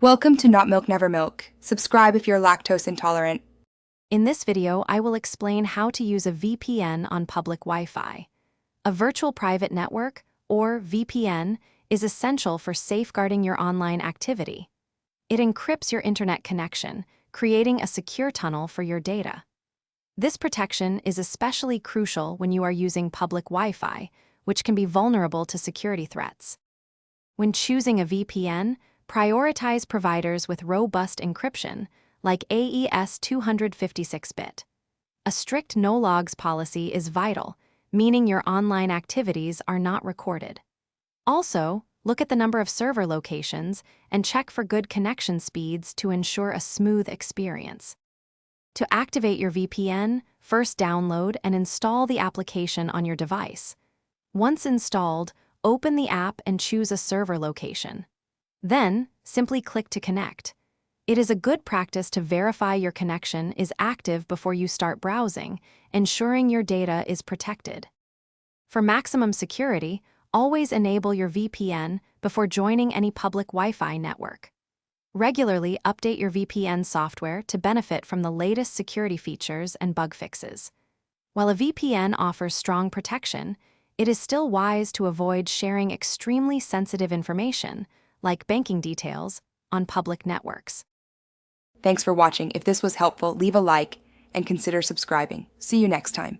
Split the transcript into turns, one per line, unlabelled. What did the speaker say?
Welcome to Not Milk Never Milk. Subscribe if you're lactose intolerant.
In this video, I will explain how to use a VPN on public Wi-Fi. A virtual private network, or VPN, is essential for safeguarding your online activity. It encrypts your internet connection, creating a secure tunnel for your data. This protection is especially crucial when you are using public Wi-Fi, which can be vulnerable to security threats. When choosing a VPN, prioritize providers with robust encryption, like AES 256-bit. A strict no-logs policy is vital, meaning your online activities are not recorded. Also, look at the number of server locations and check for good connection speeds to ensure a smooth experience. To activate your VPN, first download and install the application on your device. Once installed, open the app and choose a server location. Then, simply click to connect. It is a good practice to verify your connection is active before you start browsing, ensuring your data is protected. For maximum security, always enable your VPN before joining any public Wi-Fi network. Regularly update your VPN software to benefit from the latest security features and bug fixes. While a VPN offers strong protection, it is still wise to avoid sharing extremely sensitive information, like banking details, on public networks.
Thanks for watching. If this was helpful, leave a like and consider subscribing. See you next time.